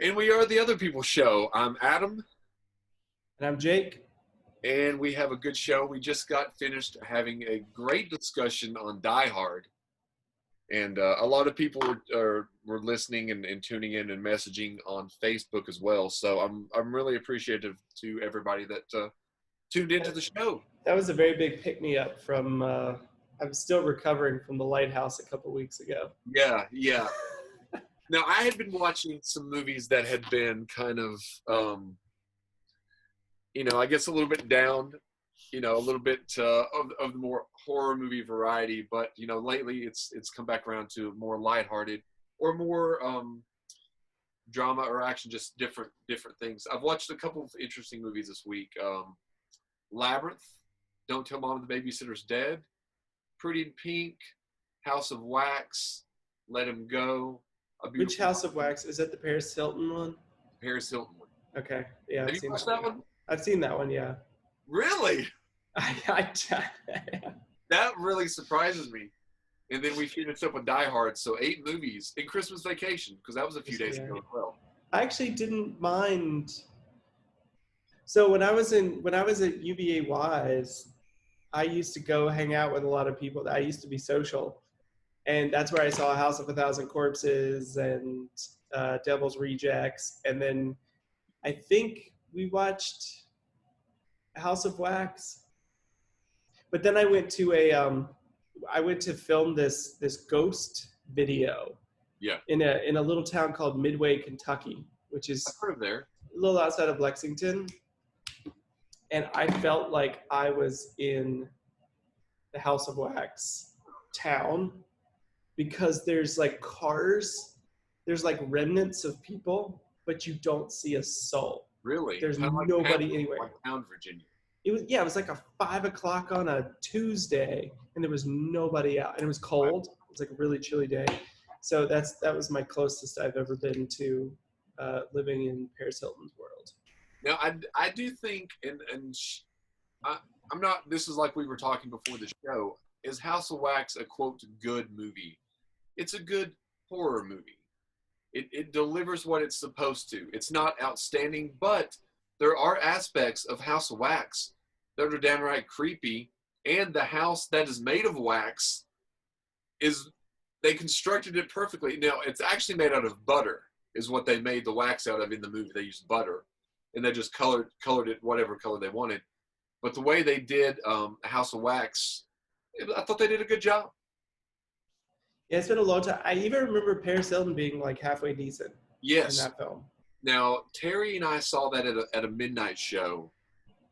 And we are the Other People Show. I'm Adam, And I'm Jake. and we have a good show. We just got finished having a great discussion on Die Hard, and a lot of people were listening and tuning in and messaging on Facebook as well. So I'm really appreciative to everybody that tuned into the show. That was a very big pick-me-up from, I'm still recovering from the Lighthouse a couple weeks ago. Yeah. Now, I had been watching some movies that had been kind of, I guess a little bit down, a little bit of the more horror movie variety. But, lately it's come back around to more lighthearted or more drama or action, just different things. I've watched a couple of interesting movies this week. Labyrinth, Don't Tell Mom the Babysitter's Dead, Pretty in Pink, House of Wax, Let Him Go. Which House of Wax? Is that the Paris Hilton one? Paris Hilton one. Okay. Yeah. Have you watched that one? I've seen that one, yeah. Really? I That really surprises me. And then we finished up with Die Hard, so 8 movies in Christmas Vacation, because that was a few days ago as well. I actually didn't mind. So when I was at UVA Wise, I used to go hang out with a lot of people. I used to be social. And that's where I saw House of a Thousand Corpses and Devil's Rejects. And then I think we watched House of Wax. But then I went to film this ghost video. Yeah. In a little town called Midway, Kentucky, which is I've heard of there. A little outside of Lexington. And I felt like I was in the House of Wax town. Because there's like cars, there's like remnants of people, but you don't see a soul. Really? There's nobody anywhere. Like Pound, Virginia. It was like a 5 o'clock on a Tuesday, and there was nobody out, and it was cold. It was like a really chilly day. So that was my closest I've ever been to living in Paris Hilton's world. Now I do think, and I'm not. This is like we were talking before the show. Is House of Wax a quote good movie? It's a good horror movie. It delivers what it's supposed to. It's not outstanding, but there are aspects of House of Wax that are downright creepy. And the house that is made of wax they constructed it perfectly. Now, it's actually made out of butter, is what they made the wax out of in the movie. They used butter, and they just colored it whatever color they wanted. But the way they did House of Wax, I thought they did a good job. Yeah, it's been a long time. I even remember Paris Hilton being like halfway decent. Yes. In that film. Now, Terry and I saw that at a midnight show,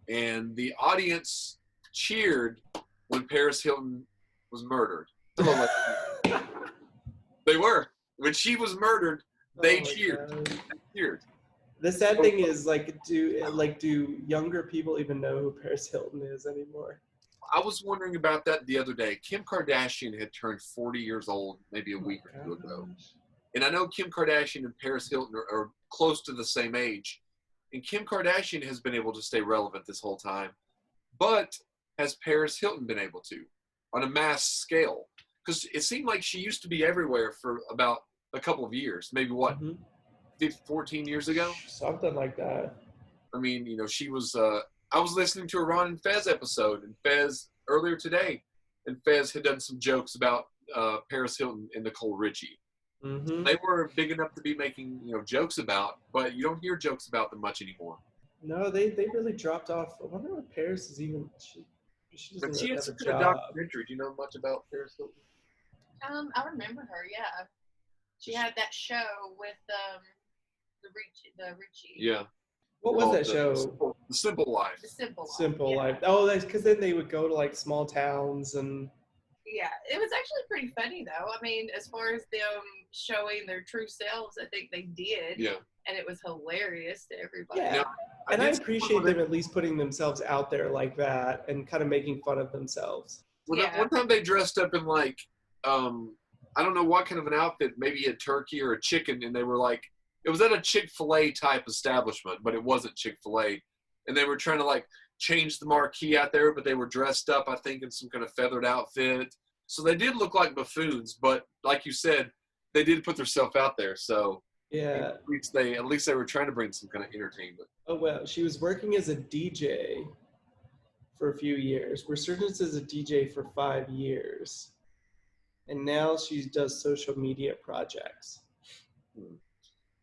and the audience cheered when Paris Hilton was murdered. They were. When she was murdered, they cheered. They cheered. The sad thing is, do younger people even know who Paris Hilton is anymore? I was wondering about that the other day. Kim Kardashian had turned 40 years old maybe a week or two ago. And I know Kim Kardashian and Paris Hilton are close to the same age. And Kim Kardashian has been able to stay relevant this whole time. But has Paris Hilton been able to on a mass scale? Because it seemed like she used to be everywhere for about a couple of years. Maybe, 14 years ago? Something like that. I mean, she was... I was listening to a Ron and Fez episode, and Fez earlier today, and Fez had done some jokes about Paris Hilton and Nicole Richie. Mm-hmm. They were big enough to be making jokes about, but you don't hear jokes about them much anymore. No, they really dropped off. I wonder what Paris is even. She doesn't she really had have some a good job. documentary. Do you know much about Paris Hilton? I remember her. Yeah, she had that show with the Richie. Yeah. What was that show? The Simple Life. The Simple Life. Simple yeah. Life. Oh, that's because then they would go to like small towns and. Yeah, it was actually pretty funny though. I mean, as far as them showing their true selves, I think they did. Yeah. And it was hilarious to everybody. Yeah. And I appreciate them at least putting themselves out there like that and kind of making fun of themselves. Well, one time they dressed up in like, I don't know what kind of an outfit, maybe a turkey or a chicken, and they were like, it was at a Chick-fil-A type establishment, but it wasn't Chick-fil-A. And they were trying to like change the marquee out there, but they were dressed up, I think, in some kind of feathered outfit. So they did look like buffoons, but like you said, they did put themselves out there. So Yeah. At least they were trying to bring some kind of entertainment. Oh, well, she was working as a DJ for a few years. Resurgence as a DJ for 5 years. And now she does social media projects.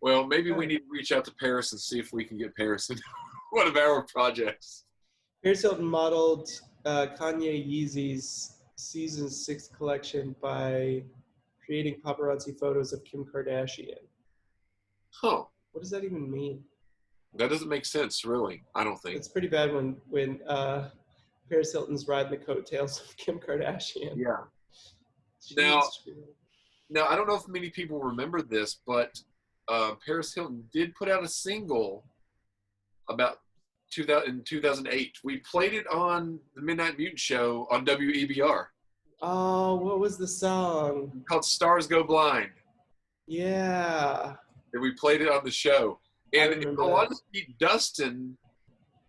Well, maybe we need to reach out to Paris and see if we can get Paris in one of our projects. Paris Hilton modeled Kanye Yeezy's season 6 collection by creating paparazzi photos of Kim Kardashian. Huh. What does that even mean? That doesn't make sense, really. I don't think. It's pretty bad when Paris Hilton's riding the coattails of Kim Kardashian. Yeah. Jeez. Now, I don't know if many people remember this, but Paris Hilton did put out a single about in 2008. We played it on the Midnight Mutant Show on WEBR. Oh, what was the song? Called Stars Go Blind. Yeah. And we played it on the show. And Dustin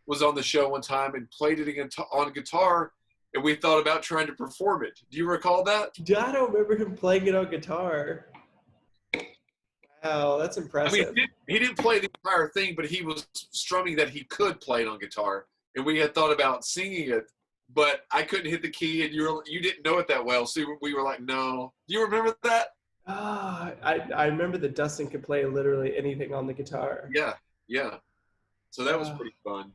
was on the show one time and played it on guitar, and we thought about trying to perform it. Do you recall that? I don't remember him playing it on guitar. Wow, that's impressive. I mean, he didn't play the entire thing, but he was strumming that he could play it on guitar, and we had thought about singing it, but I couldn't hit the key, and you didn't know it that well, so we were like, no. Do you remember that? I remember that Dustin could play literally anything on the guitar. Yeah. So that was pretty fun.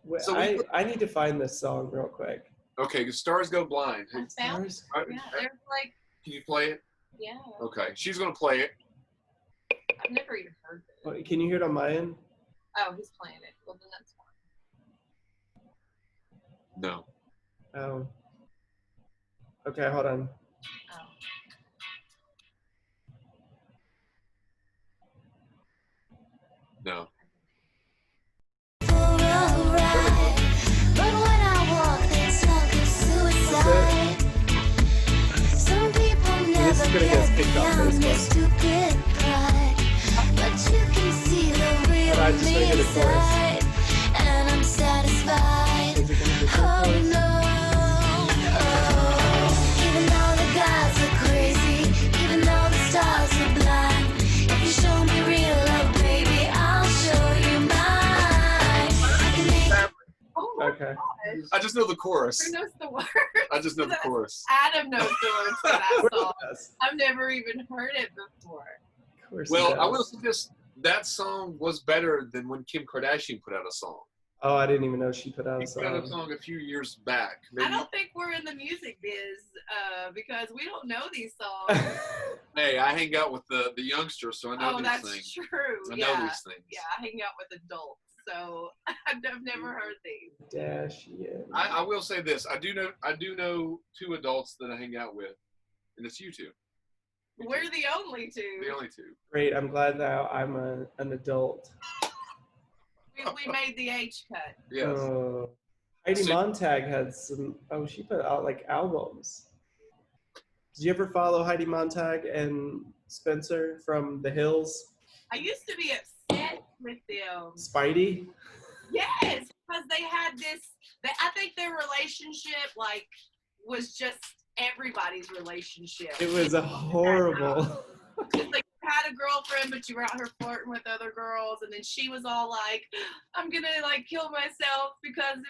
Well, So I need to find this song real quick. Okay, Stars Go Blind. I found it. Yeah, there's like. Can you play it? Yeah. Okay, she's gonna play it. I've never even heard it. Oh, can you hear it on my end? Oh, he's playing it. Well, then that's fine. No. Oh. Okay, hold on. Oh. No. This is gonna get us kicked off Facebook. But I just want to hear the chorus. Is it gonna be the chorus? Okay. I just know the chorus. Who knows the words? I just know the chorus. Adam knows the words for that song. Yes. I've never even heard it before. Of course. Well, it I will does. say this: that song was better than when Kim Kardashian put out a song. Oh, I didn't even know she put out a She put out a song. song a few years back. I Maybe. don't think we're in the music biz because we don't know these songs. Hey, I hang out with the youngsters, so I know Oh, these that's things. true. I Yeah. know these things. Yeah, I hang out with adults, so I've never heard these. Dashian. I will say this: I do know two adults that I hang out with, and it's you two. We're the only two. The only two. Great. I'm glad now I'm an adult. We made the age cut. Yes. Heidi So- Montag had some. Oh, she put out like albums. Did you ever follow Heidi Montag and Spencer from The Hills? I used to be upset with them. Spidey? Yes, because they had this. I think their relationship was just everybody's relationship. It was a horrible. It's like you had a girlfriend, but you were out here flirting with other girls, and then she was all like, "I'm gonna kill myself because of,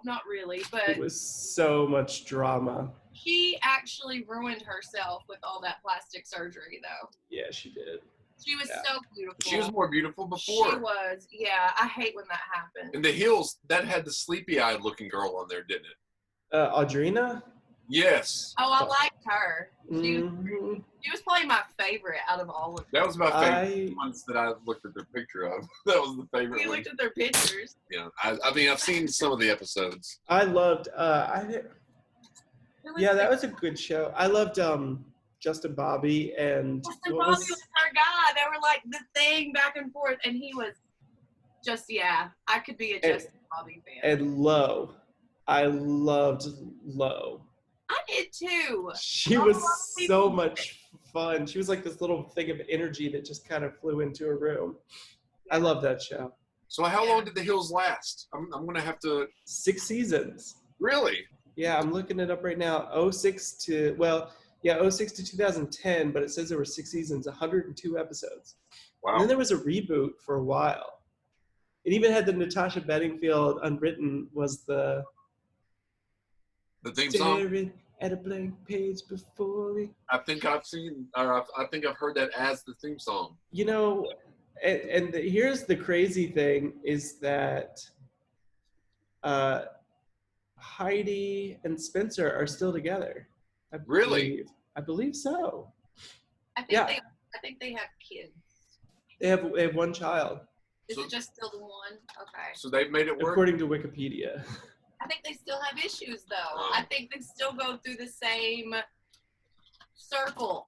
not really, but It was so much drama. she actually ruined herself with all that plastic surgery, though. Yeah, she did. She was Yeah. so beautiful. She was more beautiful before. She was, yeah. I hate when that happens. In The Hills, that had the sleepy-eyed looking girl on there, didn't it? Audrina? Yes. Oh, I liked her. Mhm. She was probably my favorite out of all of them. That was my favorite ones that I looked at their picture of. That was the favorite We one. looked at their pictures. Yeah. I mean, I've seen some of the episodes. I loved, Who yeah, that the- was a good show. I loved Justin Bobby and Justin what Bobby was- was our guy. They were like the thing back and forth, and he was just I could be a Justin Bobby fan. and Lo. I loved Lo. I did too. She Oh, was I so love much fun. She was like this little thing of energy that just kind of flew into a room. I love that show. So how long did The Hills last? I'm going to have to... 6 seasons. Really? Yeah, I'm looking it up right now. 06 to 2010, but it says there were 6 seasons, 102 episodes. And then Wow. there was a reboot for a while. It even had the Natasha Bedingfield Unwritten was the The theme song. staring at a blank page before me. I think I've seen, or I think I've heard that as the theme song. You know, here's the crazy thing is that Heidi and Spencer are still together. I Really? I believe so. I think they have kids. They have one child, Is So- it just still the one? Okay. So they've made it work. according to Wikipedia. I think they still have issues though. Oh. I think they still go through the same circle.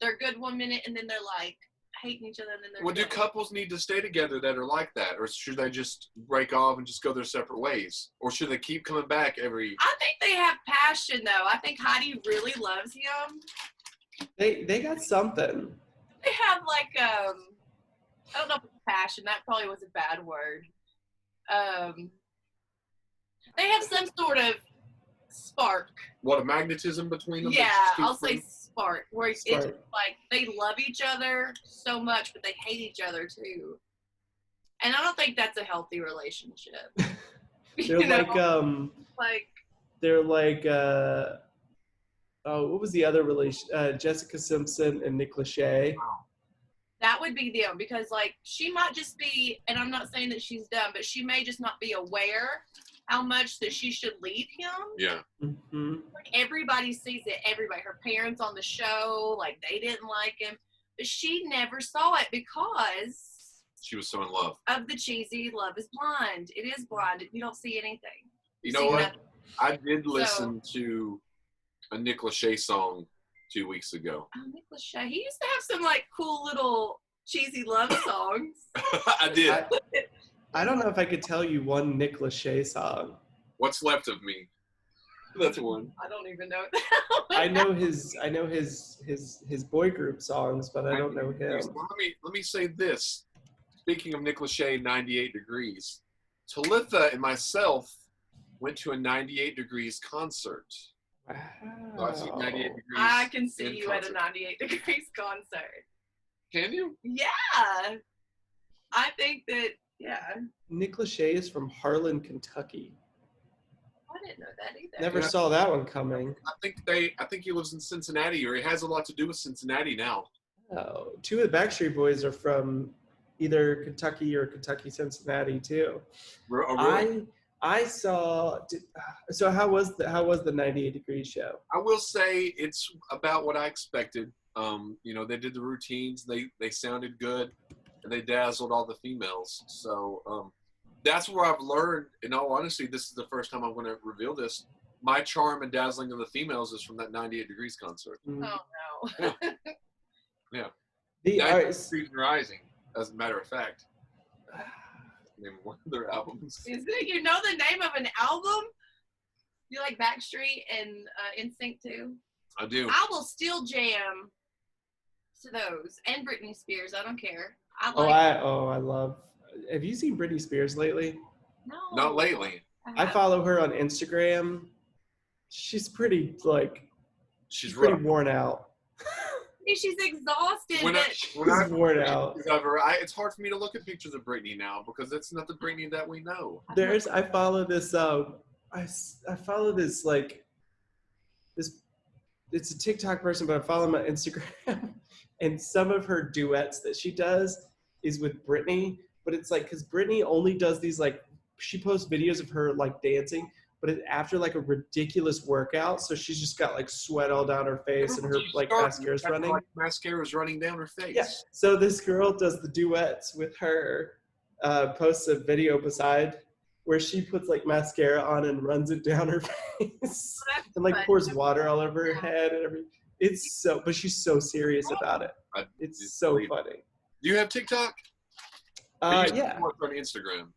They're good one minute and then they're like hating each other and then they're Well, do good. couples need to stay together that are like that, or should they just break off and just go their separate ways, or should they keep coming back every? I think they have passion though. I think Heidi really loves him. They got something. They have like I don't know if it's passion, that probably was a bad word. They have some sort of spark. What, a magnetism between them? that Yeah, just keeps I'll say them- spark. Where it's Spark. like they love each other so much, but they hate each other too. And I don't think that's a healthy relationship. They're like they're like oh, what was the other relation? Jessica Simpson and Nick Lachey. that would be them because like she might just be, and I'm not saying that she's dumb, but she may just not be aware how much that she should leave him. Yeah. Mm-hmm. Like everybody sees it. Everybody, her parents on the show, like they didn't like him, but she never saw it because She was so in love. of the cheesy "Love Is Blind." It is blind. You don't see anything. You See know what? nothing. I did listen to a Nick Lachey song 2 weeks ago. Oh, Nick Lachey. He used to have some like cool little cheesy love songs. I did. I don't know if I could tell you one Nick Lachey song. What's Left of Me? That's one. I don't even know. I know his boy group songs, but I don't know him. Well, let me say this. Speaking of Nick Lachey, 98 Degrees, Talitha and myself went to a 98 Degrees concert. So I've seen 98 Degrees. I can see in you at a concert. 98 Degrees concert. Can you? Yeah. I think that, yeah. Nick Lachey is from Harlan, Kentucky. I didn't know that either. Never Yeah. saw that one coming. I think he lives in Cincinnati, or he has a lot to do with Cincinnati now. Oh, two of the Backstreet Boys are from either Kentucky or Kentucky, Cincinnati too. Oh, really? I saw. So how was the 98 Degrees show? I will say it's about what I expected. You know, they did the routines. They sounded good, and they dazzled all the females. So that's where I've learned. In all honesty, this is the first time I'm going to reveal this. My charm and dazzling of the females is from that 98 Degrees concert. Oh, no. Yeah. The 98 art, Degrees Rising, as a matter of fact. Name one of their albums. Is it, you know the name of an album? You like Backstreet and NSYNC too? I do. I will still jam to those. And Britney Spears. I don't care. I love. Have you seen Britney Spears lately? No. Not lately. I follow her on Instagram. She's pretty She's pretty rough. worn out. She's exhausted. When but She's worn out. It's hard for me to look at pictures of Britney now because it's not the Britney that we know. I follow this I follow this it's a TikTok person, but I follow him on Instagram, and some of her duets that she does is with Britney, but it's like because Britney only does these she posts videos of her dancing, but it's after a ridiculous workout, so she's just got sweat all down her face and her mascara's running. Mascara's running down her face. Yeah. So this girl does the duets with her, posts a video beside where she puts mascara on and runs it down her face and pours water all over her head and everything. It's but she's so serious about it. It's so funny. Do you have TikTok? Or you Yeah. work on Instagram.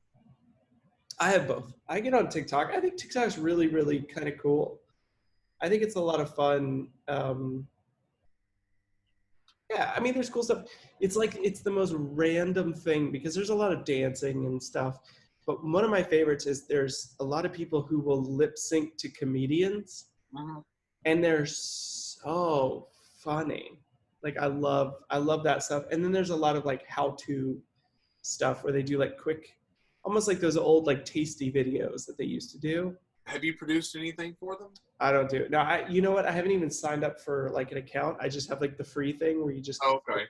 I have both. I get on TikTok. I think TikTok's really, really kind of cool. I think it's a lot of fun. Yeah, I mean, there's cool stuff. It's the most random thing because there's a lot of dancing and stuff. But one of my favorites is there's a lot of people who will lip sync to comedians, Mhm. and they're so funny. Like I love that stuff. And then there's a lot of like how-to stuff where they do like quick, almost like those old like tasty videos that they used to do. Have you produced anything for them? I don't do it. No, you know what? I haven't even signed up for like an account. I just have like the free thing where you just Okay.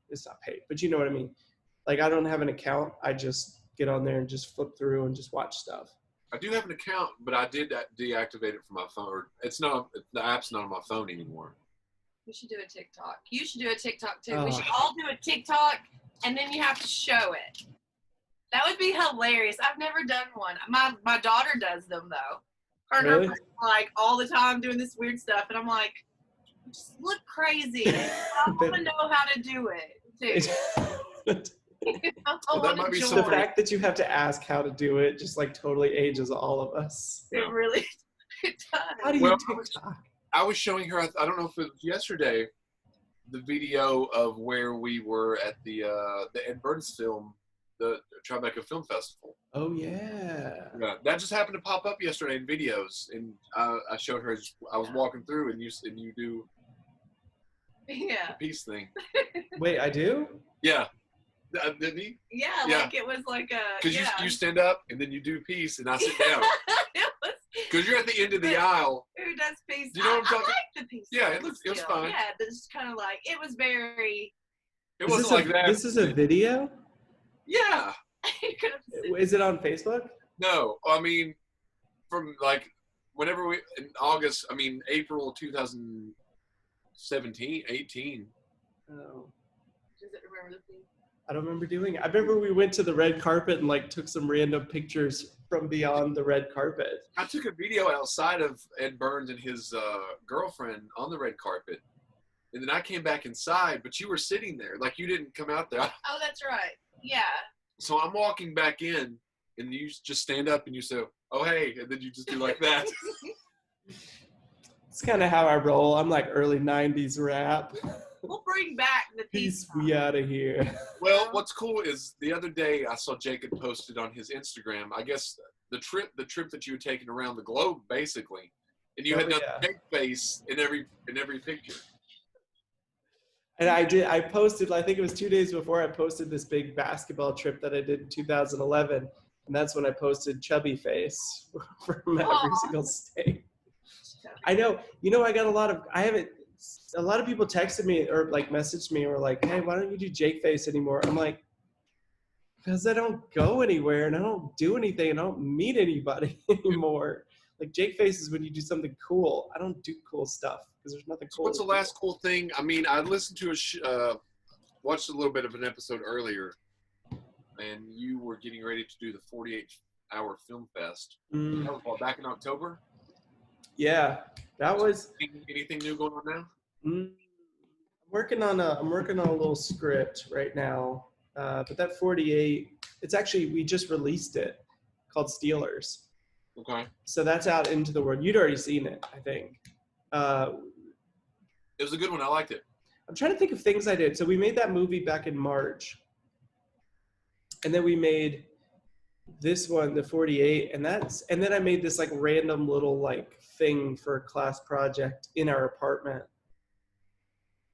It's not paid, but you know what I mean. Like I don't have an account. I just get on there and just flip through and just watch stuff. I do have an account, but I did deactivate it from my phone. Or the app's not on my phone anymore. We should do a TikTok. You should do a TikTok too. Oh. We should all do a TikTok, and then you have to show it. That would be hilarious. I've never done one. My daughter does them though. Her and her Really? friends, like all the time doing this weird stuff, and I'm like, just look crazy. I want to know how to do it too. I Well, that want might to be join. The fact that you have to ask how to do it just like totally ages all of us. It really it does. How do you Well, TikTok? I was showing her, I don't know if it was yesterday, the video of where we were at the Ed Burns film, the Tribeca Film Festival. Oh yeah. Yeah, that just happened to pop up yesterday in videos, and I showed her. I was walking through, and you do Yeah. the peace thing. Wait, I do? Yeah, didn't he? Yeah, Yeah. like it was like a. Because Yeah. you stand up and then you do peace, and I sit down. It was. Because you're at the end of the aisle. Who does peace? Do you know what I'm I talking- like the peace. Yeah, sign it was still. fine. Yeah, but it's kind of like it was very. It Is wasn't this like that. This is a video? Yeah. You could have said- Is it on Facebook? No, I mean, from like whenever we in August. I mean April 2017, 18. Oh. Does it remember the peace? I don't remember doing it. I remember we went to the red carpet and like took some random pictures from beyond the red carpet. I took a video outside of Ed Burns and his girlfriend on the red carpet, and then I came back inside, but you were sitting there, like you didn't come out there. Oh, that's right. Yeah. So I'm walking back in, and you just stand up and you say, "Oh hey," and then you just do like that. It's kind of how I roll. I'm like early 90s rap. We'll bring back the Peace, peace. we out of here. Well, what's cool is the other day I saw Jacob posted on his Instagram. I guess the trip that you had taken around the globe, basically, and you had done yeah. the big face in every picture. And I posted, I think it was 2 days before I posted this big basketball trip that I did in 2011. And that's when I posted chubby face from every Aw. single state. I know, I got a lot of people texted me or like messaged me or like, hey, why don't you do Jake face anymore? I'm like, because I don't go anywhere and I don't do anything. I don't meet anybody anymore. Like Jake face is when you do something cool. I don't do cool stuff because there's nothing So cool. what's the last cool thing? I mean, I listened to watched a little bit of an episode earlier, and you were getting ready to do the 48-hour film fest. Mm, That was what, back in October? yeah, that was. Anything new going on now? I'm working on a little script right now, but that 48, it's actually, we just released it, called Steelers. Okay. So that's out into the world. You'd already seen it, I think. It was a good one. I liked it. I'm trying to think of things I did. So we made that movie back in March, and then we made this one, the 48, and then I made this like random little like thing for a class project in our apartment.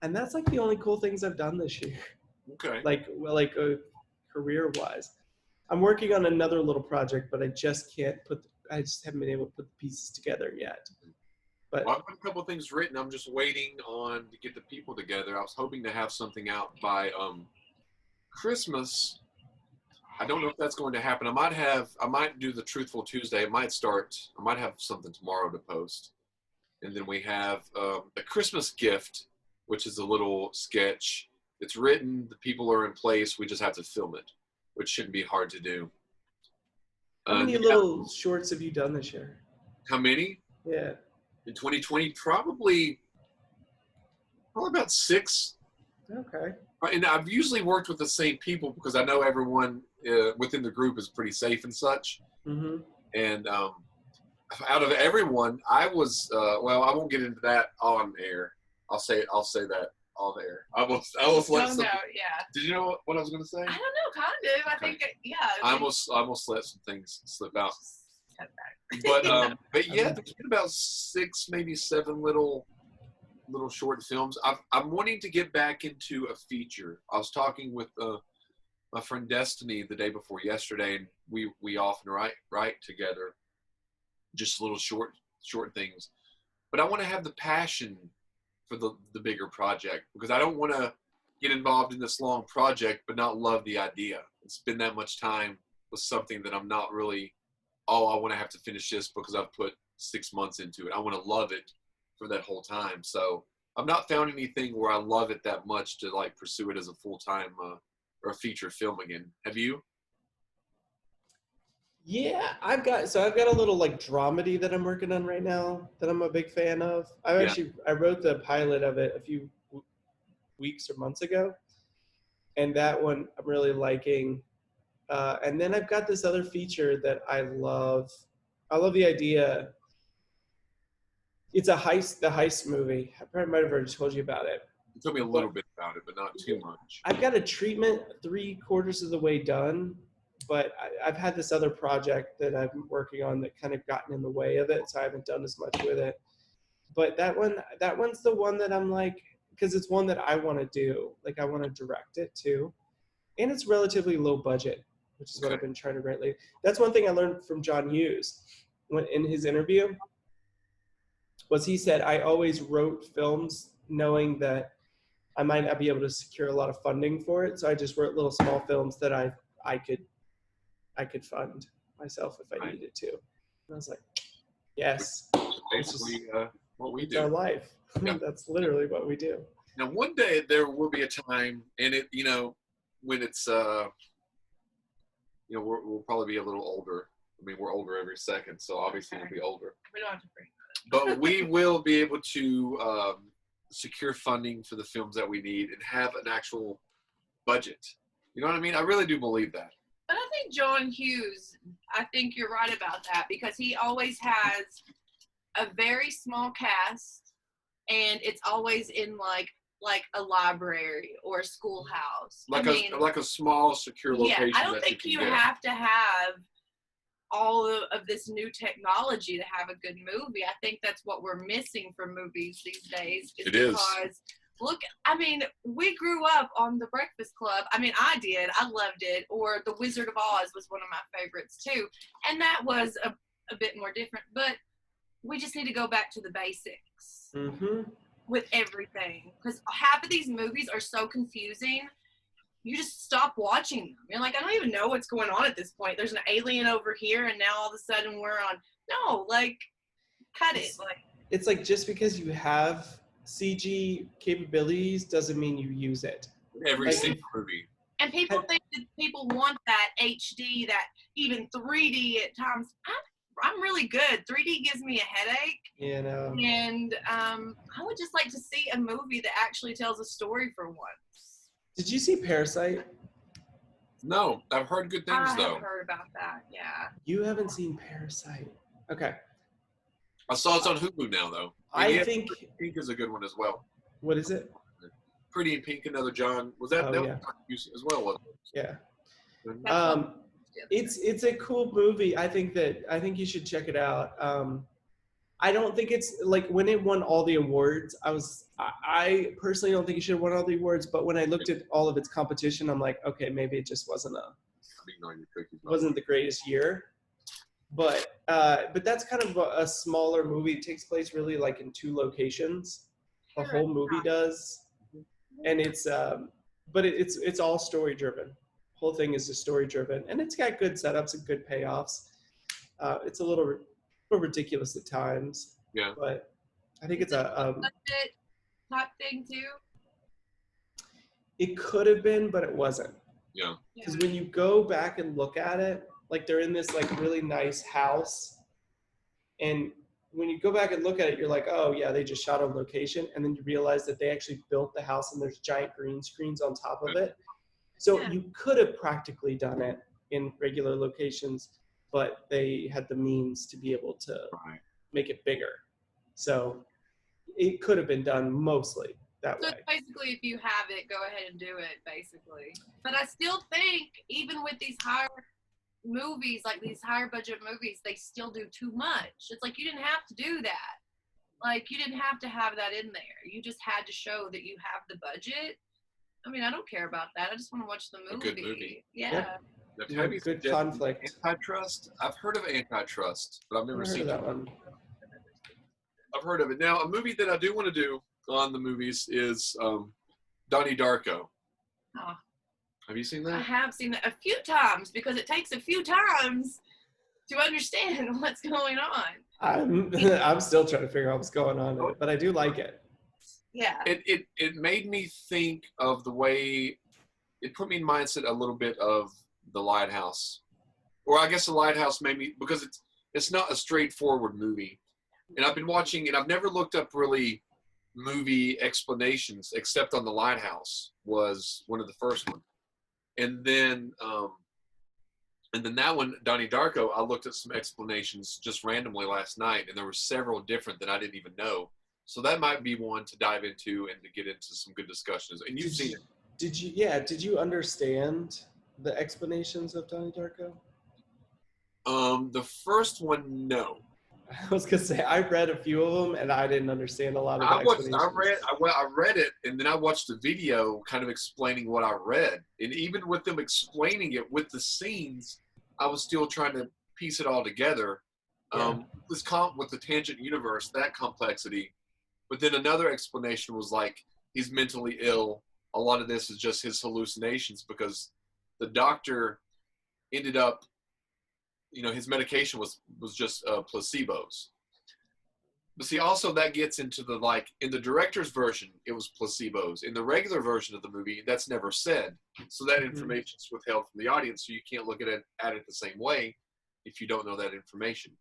And that's like the only cool things I've done this year, Okay. career-wise. I'm working on another little project, but I just haven't been able to put the pieces together yet. But Well, I've got a couple of things written. I'm just waiting on to get the people together. I was hoping to have something out by Christmas. I don't know if that's going to happen. I might do the Truthful Tuesday. I might have something tomorrow to post. And then we have the Christmas gift, which is a little sketch. It's written, the people are in place, we just have to film it, which shouldn't be hard to do. how many little shorts have you done this year? How many? Yeah. In 2020, probably about 6. Okay. And I've usually worked with the same people because I know everyone within the group is pretty safe and such. Mm-hmm. And out of everyone, I was well, I won't get into that on air. I'll say that on air. I almost let some. Yeah. Did you know what I was going to say? I don't know, kind of. I think, yeah. I almost let some things slip out. Cut back. But yeah, there's been about 6, maybe 7 little little short films. I'm wanting to get back into a feature. I was talking with my friend Destiny the day before yesterday, and we often write together, just little short things. But I want to have the passion for the bigger project, because I don't want to get involved in this long project but not love the idea and spend that much time with something that I'm not really, I want to have to finish this because I've put 6 months into it. I want to love it for that whole time. So I've not found anything where I love it that much to like pursue it as a full-time or a feature film again. Have you? Yeah, I've got a little like dramedy that I'm working on right now that I'm a big fan of. I wrote the pilot of it a few weeks or months ago, and that one I'm really liking. And then I've got this other feature that I love. I love the idea. It's the heist movie. I probably might have already told you about it. You told me a little bit about it, but not too much. I've got a treatment 3/4 of the way done, but I've had this other project that I'm working on that kind of gotten in the way of it, so I haven't done as much with it. But that one's the one that I'm like, because it's one that I want to do. Like I want to direct it too, and it's relatively low budget, which is what I've been trying to write lately. That's one thing I learned from John Hughes when in his interview. Was he said, I always wrote films knowing that I might not be able to secure a lot of funding for it. So I just wrote little small films that I could fund myself if I needed to. And I was like, yes. Basically what we do. It's our life. Yeah. That's literally what we do. Now, one day there will be a time, and it, when it's, we'll probably be a little older. I mean, we're older every second, so obviously we'll be older. We don't have to bring But we will be able to secure funding for the films that we need and have an actual budget. You know what I mean? I really do believe that. But I think John Hughes, I think you're right about that, because he always has a very small cast, and it's always in like a library or a schoolhouse. Like a small, secure location. Yeah, I don't think you have to have all of this new technology to have a good movie. I think that's what we're missing from movies these days. It is. Look, I mean, we grew up on The Breakfast Club. I mean, I did. I loved it. Or The Wizard of Oz was one of my favorites, too. And that was a bit more different. But we just need to go back to the basics with everything. Because half of these movies are so confusing. You just stop watching them. You're like, I don't even know what's going on at this point. There's an alien over here, and now all of a sudden we're on. No, like, cut it. Like, it's like just because you have CG capabilities doesn't mean you use it. Every single movie. And people think that people want that HD, that even 3D at times. I'm really good. 3D gives me a headache. You know. And I would just like to see a movie that actually tells a story for once. Did you see Parasite? No, I've heard good things though. I've heard about that. Yeah. You haven't seen Parasite. Okay. I saw it's on Hulu now though. I think Pink is a good one as well. What is it? Pretty in Pink, another John. Was that yeah. as well? Wasn't it? Yeah. It's a cool movie. I think you should check it out. I don't think it's like when it won all the awards. I personally don't think it should have won all the awards. But when I looked at all of its competition, I'm like, okay, maybe it just wasn't the greatest year. But that's kind of a smaller movie. It takes place really like in 2 locations. The whole movie does, and it's all story driven. Whole thing is just story driven, and it's got good setups and good payoffs. It's a little ridiculous at times. Yeah. But I think it's a top thing too. It could have been, but it wasn't. Yeah. Because when you go back and look at it, like they're in this like really nice house, and when you go back and look at it, you're like, oh yeah, they just shot on location, and then you realize that they actually built the house and there's giant green screens on top of it. So you could have practically done it in regular locations, but they had the means to be able to make it bigger. So it could have been done mostly that way. So basically, if you have it, go ahead and do it, basically. But I still think, even with these higher movies, like these higher budget movies, they still do too much. It's like, you didn't have to do that. Like, you didn't have to have that in there. You just had to show that you have the budget. I mean, I don't care about that. I just want to watch the movie. A good movie. Yeah. Yep. Now, Yeah, Tabby good suggested conflict. Antitrust. I've heard of Antitrust, but I've never Never heard seen of it. that one. I've heard of it. Now, a movie that I do want to do on the movies is Donnie Darko. Oh, Have you seen I that? have seen it a few times because it takes a few times to understand what's going on. I'm still trying to figure out what's going on in it, but I do like it. Yeah. It made me think of the way it put me in mindset a little bit of The Lighthouse, or I guess The Lighthouse made me, because it's not a straightforward movie, and I've been watching, and I've never looked up really movie explanations except on The Lighthouse was one of the first ones, and then that one, Donnie Darko, I looked at some explanations just randomly last night, and there were several different that I didn't even know. So that might be one to dive into and to get into some good discussions. And you've seen it. Did you understand the explanations of Donnie Darko? The first one, no. I was gonna say I read a few of them and I didn't understand a lot of the explanations. I read it, and then I watched the video kind of explaining what I read. And even with them explaining it with the scenes, I was still trying to piece it all together. Yeah. With the tangent universe, that complexity. But then another explanation was like, he's mentally ill. A lot of this is just his hallucinations because the doctor ended up, his medication was just placebos. But see, also that gets into in the director's version, it was placebos. In the regular version of the movie, that's never said. So that information is withheld from the audience, so you can't look at it the same way if you don't know that information.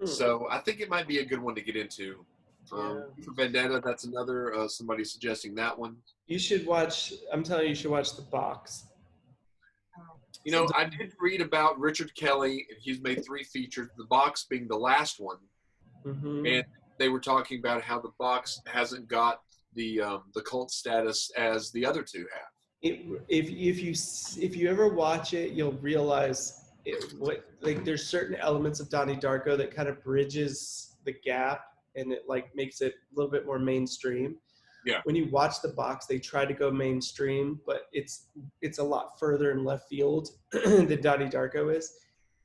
So I think it might be a good one to get into. For Vendetta, that's another, somebody suggesting that one. You should watch, I'm telling you, you should watch The Box. I did read about Richard Kelly, and he's made 3 features, The Box being the last one. Mm-hmm. And they were talking about how The Box hasn't got the cult status as the other 2 have. If you ever watch it, you'll realize there's certain elements of Donnie Darko that kind of bridges the gap, and it makes it a little bit more mainstream. Yeah. When you watch The Box, they try to go mainstream, but it's a lot further in left field than Donnie Darko is,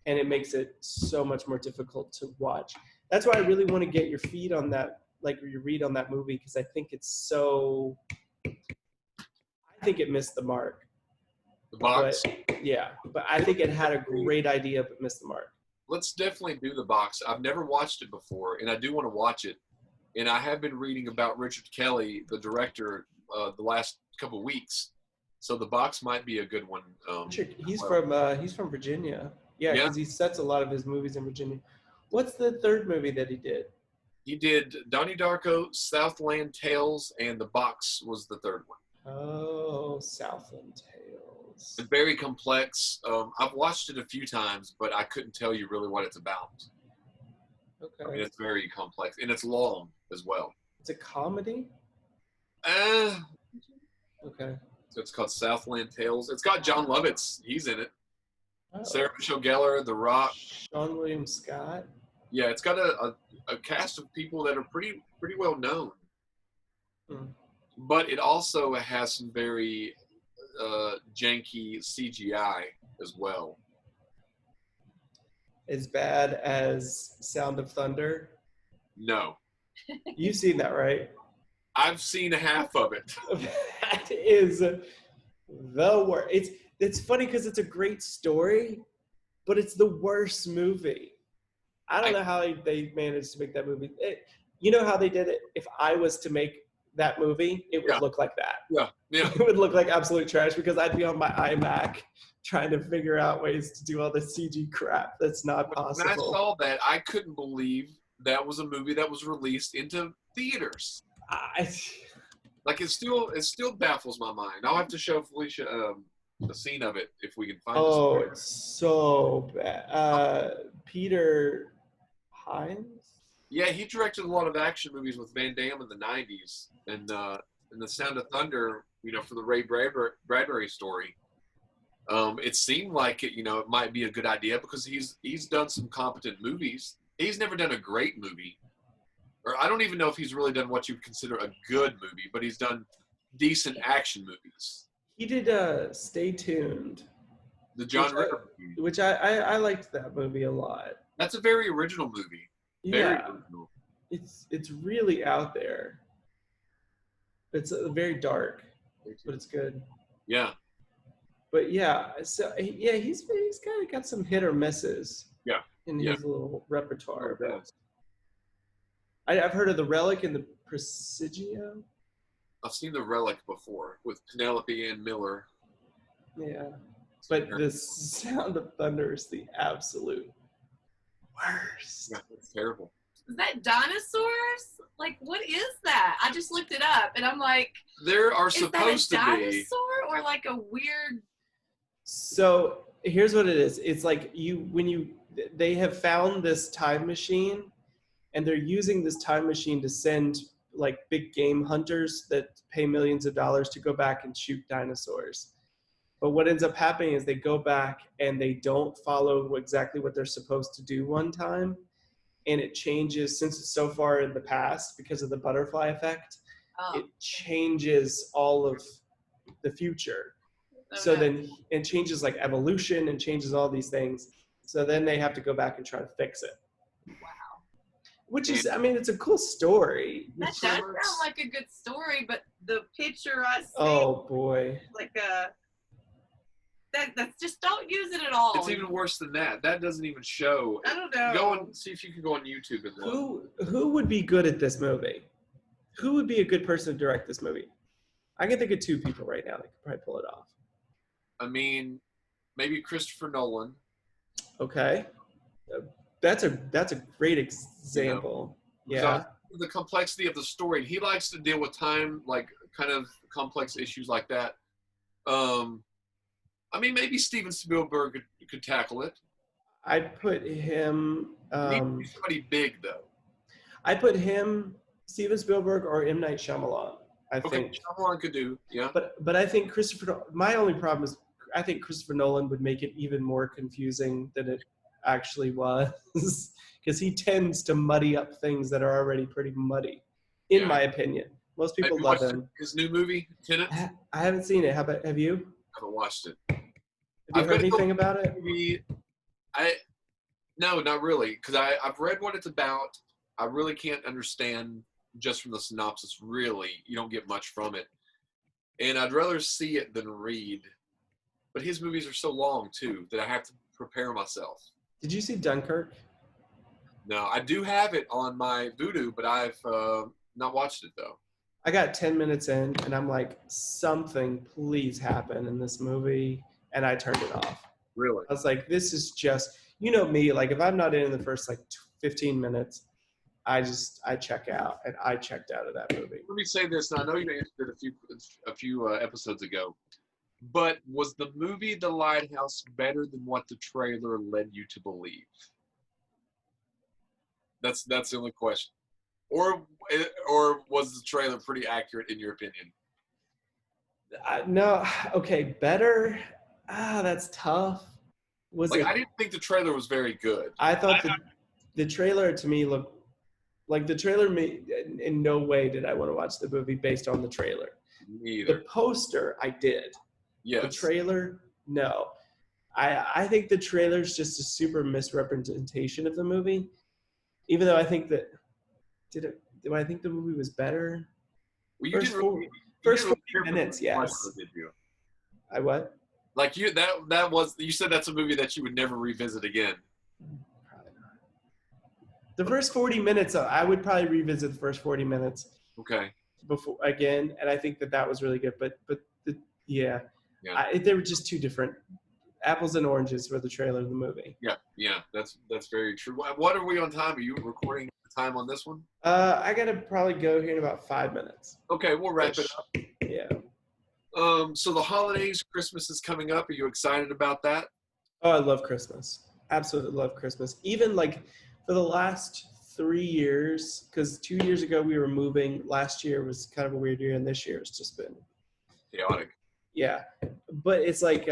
and it makes it so much more difficult to watch. That's why I really want to get your feed on that, your read on that movie, because I think I think it missed the mark. The Box? But I think it had a great idea, but missed the mark. Let's definitely do The Box. I've never watched it before, and I do want to watch it. And I have been reading about Richard Kelly, the director, the last couple of weeks. So The Box might be a good one. He's from Virginia. Yeah, because he sets a lot of his movies in Virginia. What's the third movie that he did? He did Donnie Darko, Southland Tales, and The Box was the third one. Oh, Southland Tales. It's very complex. I've watched it a few times, but I couldn't tell you really what it's about. Okay. I mean, it's very complex, and it's long as well. It's a comedy? Okay. So it's called Southland Tales. It's got John Lovitz. He's in it. Oh. Sarah Michelle Gellar, The Rock. Sean William Scott. Yeah, it's got a cast of people that are pretty well known. But it also has some very janky CGI as well. As bad as Sound of Thunder? No. You've seen that, right? I've seen half of it. That is the worst. It's funny because it's a great story, but it's the worst movie. I don't know how they managed to make that movie. You know how they did it? If I was to make that movie, it would look like that. Yeah. It would look like absolute trash because I'd be on my iMac trying to figure out ways to do all this CG crap that's not possible. When I saw that, I couldn't believe that was a movie that was released into theaters. It still baffles my mind. I'll have to show Felicia a scene of it if we can find it. Oh, it's so bad. Peter Hines? Yeah, he directed a lot of action movies with Van Damme in the 90s. And The Sound of Thunder, for the Ray Bradbury story, it seemed like it might be a good idea because he's done some competent movies. He's never done a great movie. or I don't even know if he's really done what you would consider a good movie, but he's done decent action movies. He did Stay Tuned, The John Ritter movie. which I liked that movie a lot. That's a very original movie. Very original. It's really out there. It's very dark, but it's good. Yeah. But yeah, so yeah, he's kind of got some hit or misses. Yeah. In his little repertoire. Oh, I've heard of The Relic and The Presidio. I've seen The Relic before with Penelope Ann Miller. Yeah. But The Sound of Thunder is the absolute worst. Yeah, it's terrible. Is that dinosaurs? Like, what is that? I just looked it up, and I'm like, there are is supposed that a to be dinosaur or like a weird? So here's what it is. It's like they have found this time machine, and they're using this time machine to send like big game hunters that pay millions of dollars to go back and shoot dinosaurs. But what ends up happening is they go back and they don't follow exactly what they're supposed to do one time. And it changes, since it's so far in the past because of the butterfly effect, it changes all of the future. So then it changes like evolution and changes all these things. So then they have to go back and try to fix it. Wow. Which is, I mean, it's a cool story. That does sound like a good story, but the picture I see, oh boy, like that's just, don't use it at all. It's even worse than that. That doesn't even show. I don't know. Go and see if you can go on YouTube and look. Who would be good at this movie? Who would be a good person to direct this movie? I can think of two people right now that could probably pull it off. I mean, maybe Christopher Nolan. Okay, that's a great example. Yeah, the complexity of the story. He likes to deal with time, like kind of complex issues like that. I mean, maybe Steven Spielberg could tackle it. I'd put him. He's pretty big, though. I put him, Steven Spielberg, or M. Night Shyamalan. I think Shyamalan could do, yeah. But I think my only problem is I think Christopher Nolan would make it even more confusing than it actually was, because he tends to muddy up things that are already pretty muddy, in my opinion. Most people love him. His new movie, Tenet? I haven't seen it. Have you? I haven't watched it. Have you heard anything about it? No, not really, because I've read what it's about. I really can't understand just from the synopsis, really. You don't get much from it. And I'd rather see it than read. But his movies are so long, too, that I have to prepare myself. Did you see Dunkirk? No, I do have it on my Vudu, but I've not watched it, though. I got 10 minutes in, and I'm like, something please happen in this movie, and I turned it off. Really? I was like, this is just, you know me, like if I'm not in the first like 15 minutes, I check out, and I checked out of that movie. Let me say this, and I know you answered it a few episodes ago, but was the movie The Lighthouse better than what the trailer led you to believe? That's the only question. Or was the trailer pretty accurate in your opinion? No, okay, better. That's tough. I didn't think the trailer was very good. I thought the trailer to me looked like the trailer made. In no way did I want to watch the movie based on the trailer. Me either. The poster, I did. Yes. The trailer, no. I think the trailer's just a super misrepresentation of the movie. Even though I think that do I think the movie was better? Well, First 40 minutes, yes. Did you? I what? Like you said that's a movie that you would never revisit again. Probably not. The first 40 minutes, I would probably revisit the first 40 minutes. Okay. Before again, and I think that was really good. But they were just two different apples and oranges for the trailer of the movie. Yeah, that's very true. What are we on time? Are you recording time on this one? I gotta probably go here in about 5 minutes. Okay, we'll wrap it up. Yeah. So the holidays, Christmas is coming up. Are you excited about that? Oh, I love Christmas. Absolutely love Christmas. Even like for the last 3 years, because 2 years ago we were moving. Last year was kind of a weird year, and this year it's just been chaotic. Yeah, but it's like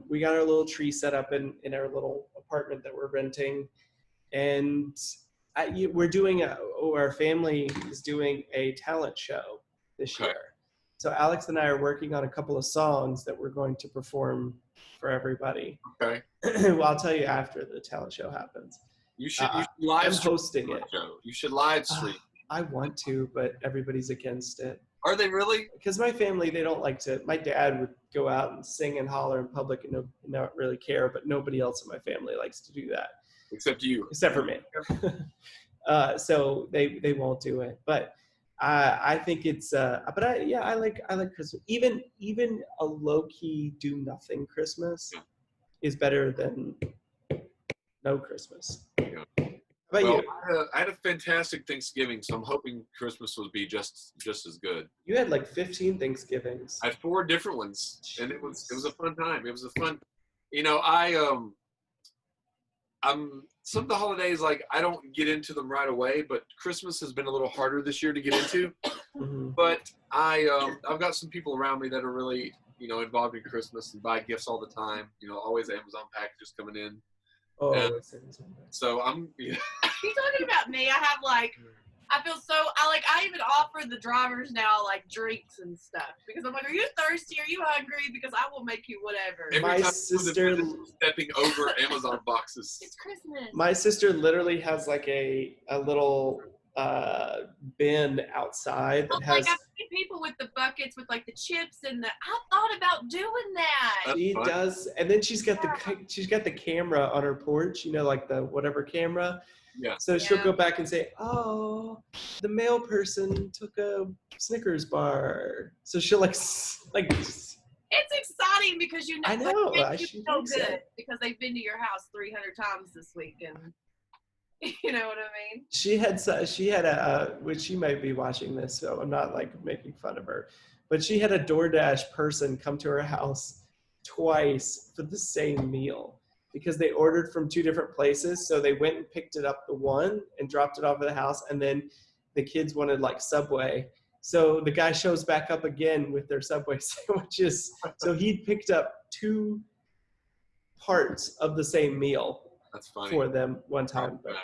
we got our little tree set up in our little apartment that we're renting, and we're doing our family is doing a talent show this Okay. year. So Alex and I are working on a couple of songs that we're going to perform for everybody. Okay. Well, I'll tell you after the talent show happens. You should live I'm stream hosting the it. show. You should live stream. I want to, but everybody's against it. Are they really? Because my family, they don't like to. My dad would go out and sing and holler in public and not really care, but nobody else in my family likes to do that. Except you. Except for me. So they won't do it. But I think it's. But I like Christmas. Even a low key do nothing Christmas is better than no Christmas. Yeah. How about you? I had a fantastic Thanksgiving, so I'm hoping Christmas will be just as good. You had like 15 Thanksgivings. I had 4 different ones, and it was a fun time. It was a fun, I'm some of the holidays, like, I don't get into them right away, but Christmas has been a little harder this year to get into. Mm-hmm. But I've got some people around me that are really involved in Christmas and buy gifts all the time. Always Amazon packages coming in. Oh, And so I'm. You talking about me? I have I feel so. I even offer the drivers now drinks and stuff because I'm like, are you thirsty? Are you hungry? Because I will make you whatever. Every time sister stepping over Amazon boxes. It's Christmas. My sister literally has like a little bin outside that has. I've seen people with the buckets with the chips and I thought about doing that. She does, and then she's got the camera on her porch. Like the whatever camera. Yeah. So she'll go back and say, "Oh, the mail person took a Snickers bar." So she'll It's exciting because I know. She so good because they've been to your house 300 times this week, and you know what I mean. She had a which she might be watching this, so I'm not making fun of her, but she had a DoorDash person come to her house twice for the same meal. Because they ordered from 2 different places. So they went and picked it up the one and dropped it off at the house. And then the kids wanted Subway. So the guy shows back up again with their Subway sandwiches. So he picked up 2 parts of the same meal. That's funny. For them one time. But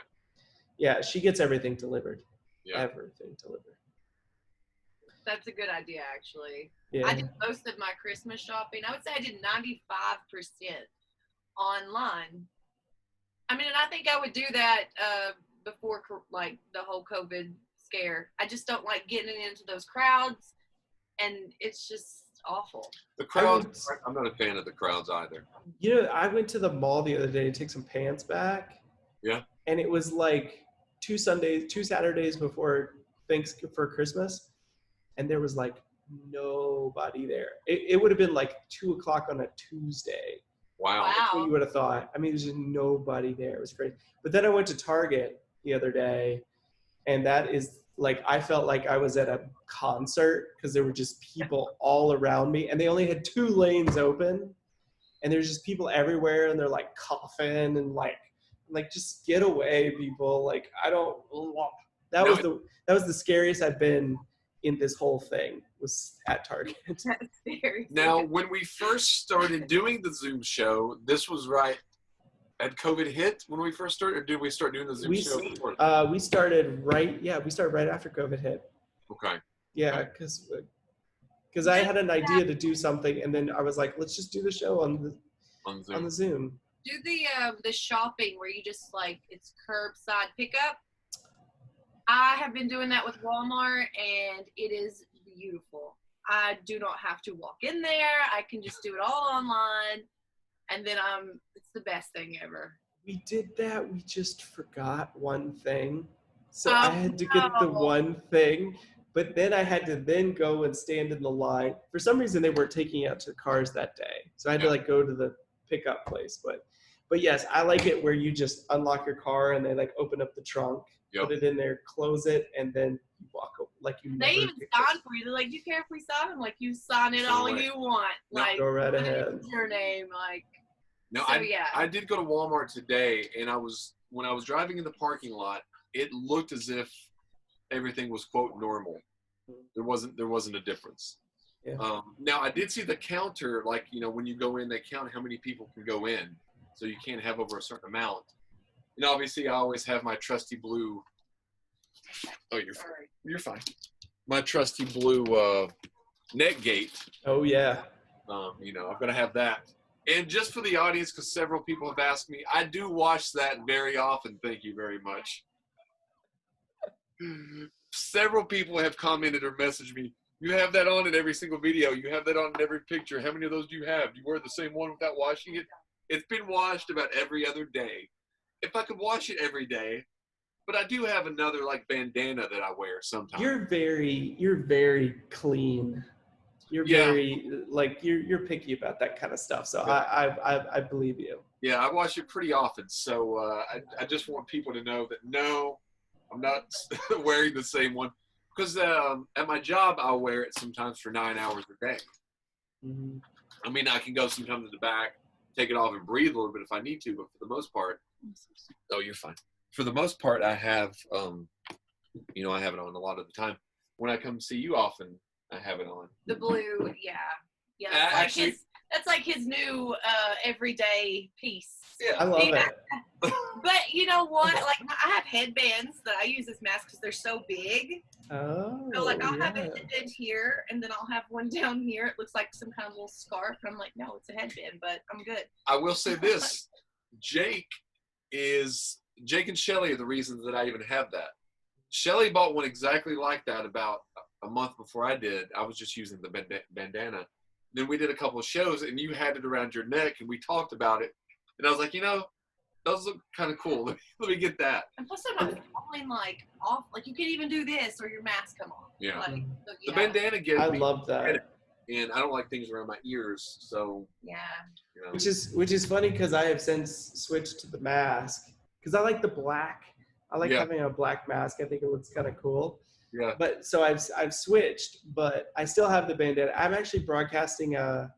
yeah, she gets everything delivered. Yeah. Everything delivered. That's a good idea, actually. Yeah. I did most of my Christmas shopping. I would say I did 95% online. I mean, and I think I would do that before the whole COVID scare. I just don't like getting into those crowds, and it's just awful. The crowds, I'm not a fan of the crowds either. I went to the mall the other day to take some pants back. Yeah. And it was 2 Saturdays before for Christmas, and there was nobody there. It would have been 2:00 on a Tuesday. Wow. That's what you would have thought. I mean, there's just nobody there. It was crazy. But then I went to Target the other day, and that is I felt like I was at a concert because there were just people all around me, and they only had 2 lanes open, and there's just people everywhere, and they're coughing and just get away, people. I don't. That was the scariest I've been in this whole thing, was at Target. That's very now, when we first started doing the Zoom show, this was right. Had COVID hit when we first started, or did we start doing the Zoom show before? We started right after COVID hit. Okay. Yeah, because I had an idea to do something, and then I was like, let's just do the show on the Zoom. Do the shopping where you just it's curbside pickup. I have been doing that with Walmart, and it is beautiful. I do not have to walk in there. I can just do it all online, and then it's the best thing ever. We did that. We just forgot one thing. So I had to get the one thing, but then I had to go and stand in the line. For some reason, they weren't taking it out to the cars that day. So I had to go to the pickup place. But yes, I like it where you just unlock your car and they open up the trunk. Yep. Put it in there, close it, and then you walk over They even sign for you. They're like, "You care if we sign?" I'm like, "You sign it all you want." Go right ahead. Your name, No, so, I did go to Walmart today, and when I was driving in the parking lot, it looked as if everything was quote normal. There wasn't a difference. Yeah. Now I did see the counter, when you go in, they count how many people can go in, so you can't have over a certain amount. And obviously, I always have my trusty blue. Oh, Sorry. you're fine. My trusty blue neck gate. Oh yeah. You know, I'm gonna have that. And just for the audience, because several people have asked me, I do wash that very often. Thank you very much. Several people have commented or messaged me. You have that on in every single video. You have that on in every picture. How many of those do you have? Do you wear the same one without washing it? It's been washed about every other day. If I could wash it every day, but I do have another like bandana that I wear sometimes. You're very clean. You're very like you're picky about that kind of stuff. So I believe you. Yeah, I wash it pretty often. So I just want people to know that no, I'm not wearing the same one. Because at my job, I'll wear it sometimes for 9 hours a day. Mm-hmm. I mean, I can go sometimes in the back, take it off and breathe a little bit if I need to. But for the most part, oh, you're fine. For the most part, I have, I have it on a lot of the time. When I come see you often, I have it on. The blue, yeah. That's like his new everyday piece. Yeah, I love it. But you know what? Like I have headbands that I use as masks because they're so big. Oh. So like I'll have a headband here, and then I'll have one down here. It looks like some kind of little scarf. And I'm like, no, it's a headband, but I'm good. I will say this: Jake and Shelly are the reasons that I even have that. Shelly bought one exactly like that about a month before I did. I was just using the bandana. Then we did a couple of shows, and you had it around your neck, and we talked about it. And I was like, those look kind of cool. Let me get that. And plus, I'm not falling like off. Like you can't even do this, or your mask come off. Yeah. Like, so, the bandana gives I me. love that. And I don't like things around my ears, so. Yeah. You know. Which is funny because I have since switched to the mask because I like the black. I like having a black mask. I think it looks kind of cool. Yeah. But so I've switched, but I still have the bandana. I'm actually broadcasting a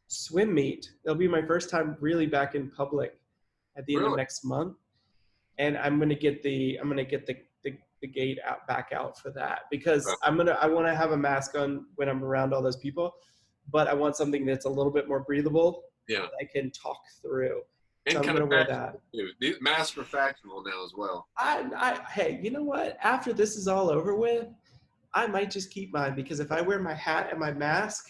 swim meet. It'll be my first time really back in public at the end of next month, and I'm gonna get the gate back out for that because I want to have a mask on when I'm around all those people, but I want something that's a little bit more breathable. Yeah. That I can talk through. And so I'm gonna wear that. These masks are fashionable now as well. Hey, you know what? After this is all over with, I might just keep mine because if I wear my hat and my mask,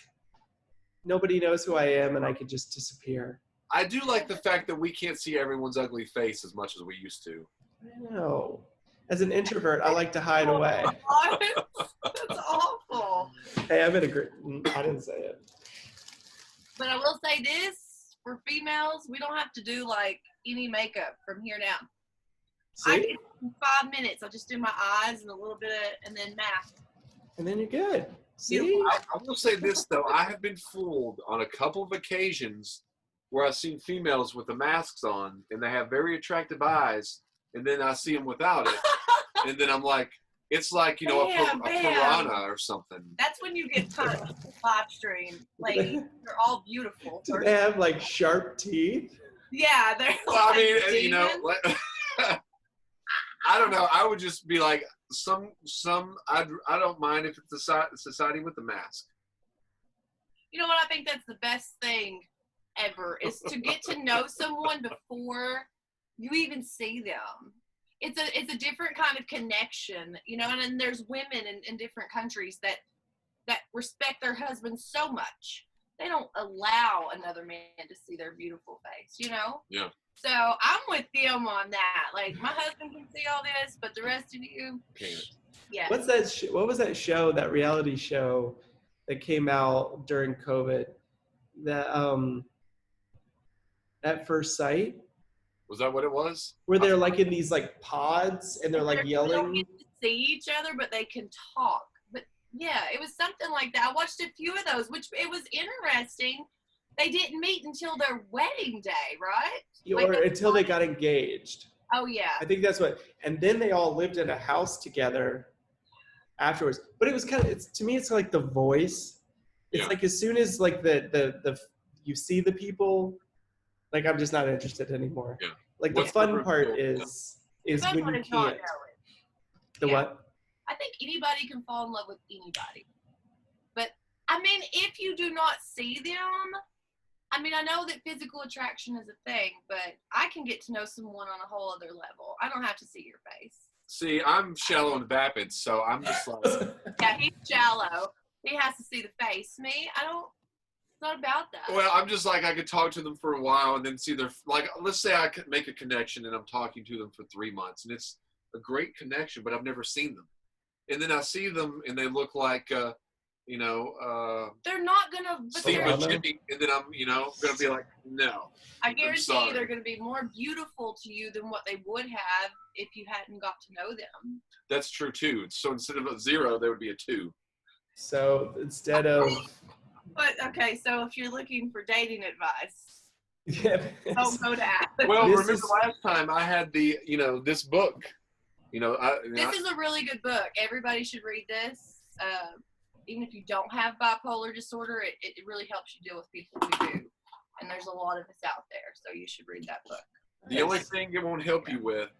nobody knows who I am and I could just disappear. I do like the fact that we can't see everyone's ugly face as much as we used to. I know. As an introvert, I like to hide away. That's awful. Hey, I didn't say it. But I will say this. For females, we don't have to do like any makeup from here now. See? In 5 minutes, I'll just do my eyes and a little bit and then mask. And then you're good. See? I will say this though, I have been fooled on a couple of occasions where I've seen females with the masks on and they have very attractive eyes, and then I see them without it, and then I'm like, it's like a piranha or something. That's when you get touched live stream. Like they're all beautiful. Do they have like sharp teeth? Yeah, they're. Well, I mean, I don't know. I would just be like some. I don't mind if it's a society with the mask. You know what? I think that's the best thing ever is to get to know someone before you even see them. It's a different kind of connection, and then there's women in different countries that respect their husbands so much. They don't allow another man to see their beautiful face, Yeah. So I'm with them on that. Like, my husband can see all this, but the rest of you can't. Yeah. What was that show, that reality show that came out during COVID? That At First Sight? Was that what it was? Where they're like in these like pods and they're like yelling. They don't get to see each other, but they can talk. But yeah, it was something like that. I watched a few of those, which it was interesting. They didn't meet until their wedding day, right? Or until they got engaged. Oh yeah. I think that's what. And then they all lived in a house together afterwards. But it was kind of, to me, it's like The Voice. It's like as soon as like the you see the people. Like, I'm just not interested anymore. Yeah. Like, the fun part is when you can't. The what? I think anybody can fall in love with anybody. But, I mean, if you do not see them, I mean, I know that physical attraction is a thing, but I can get to know someone on a whole other level. I don't have to see your face. See, I'm shallow and vapid, so I'm just like, Yeah, he's shallow. He has to see the face. Me, I don't. It's not about that. well, I'm just like, I could talk to them for a while and then see their, like, let's say I could make a connection and I'm talking to them for 3 months and it's a great connection, but I've never seen them. And then I see them and they look like, you know, They're not gonna. But Steve they're- Jimmy, and then I'm, you know, gonna be like, no. I guarantee sorry. you they're gonna be more beautiful to you than what they would have if you hadn't got to know them. That's true too. So instead of a 0, there would be a 2. So instead of But okay, so if you're looking for dating advice, yeah, don't go to Alex. Well, This remember is- last time I had the, you know, this book. You know, This is a really good book. Everybody should read this. Even if you don't have bipolar disorder, it really helps you deal with people who do. And there's a lot of us out there, so you should read that book. the only thing it won't help you with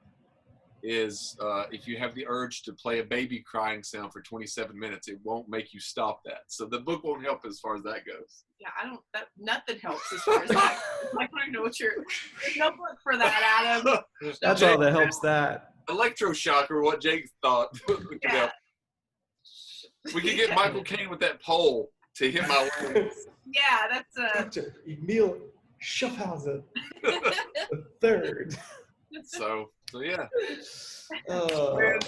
is if you have the urge to play a baby crying sound for 27 minutes, it won't make you stop that. So the book won't help as far as that goes. Yeah, nothing helps as far as that goes. I don't even know what there's no book for that, Adam. that's all that helps that. Electroshocker, what Jake thought. Yeah. We could get Michael Caine with that pole to hit my leg. Yeah, that's Dr. Emil Schaffhausen, the third. So yeah. Oh, Man,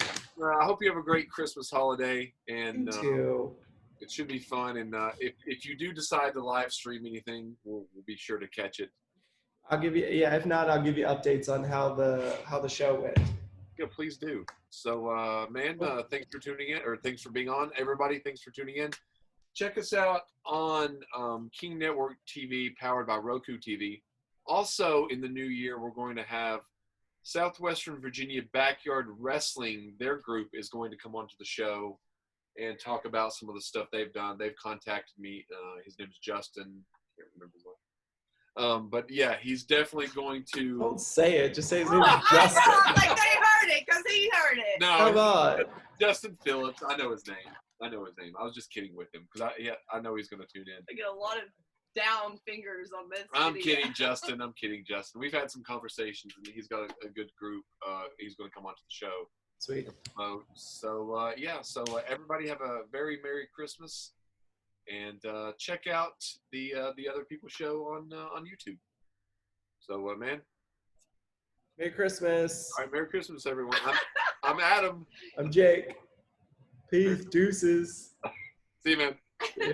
I hope you have a great Christmas holiday, and me too. it should be fun. And if you do decide to live stream anything, we'll be sure to catch it. I'll give you, yeah, if not, I'll give you updates on how the show went. Yeah, please do. So, man, thanks for tuning in, or thanks for being on. Everybody, thanks for tuning in. Check us out on King Network TV, powered by Roku TV. Also, in the new year, we're going to have Southwestern Virginia Backyard Wrestling. Their group is going to come onto the show and talk about some of the stuff they've done. They've contacted me. His name is Justin. I can't remember his name. But yeah, he's definitely going to. Don't say it. Just say his name is I Justin. know, like they heard it because he heard it. Come No, on. Justin Phillips. I know his name. I was just kidding with him because I know he's going to tune in. I get a lot of down fingers on this. I'm video. kidding, Justin. I'm kidding, Justin. We've had some conversations, and he's got a good group. He's going to come onto the show. Sweet. So everybody have a very Merry Christmas, and check out the other people's show on YouTube. So, man. Merry Christmas. All right, Merry Christmas, everyone. I'm Adam. I'm Jake. Peace. Deuces. See you, man. Yeah.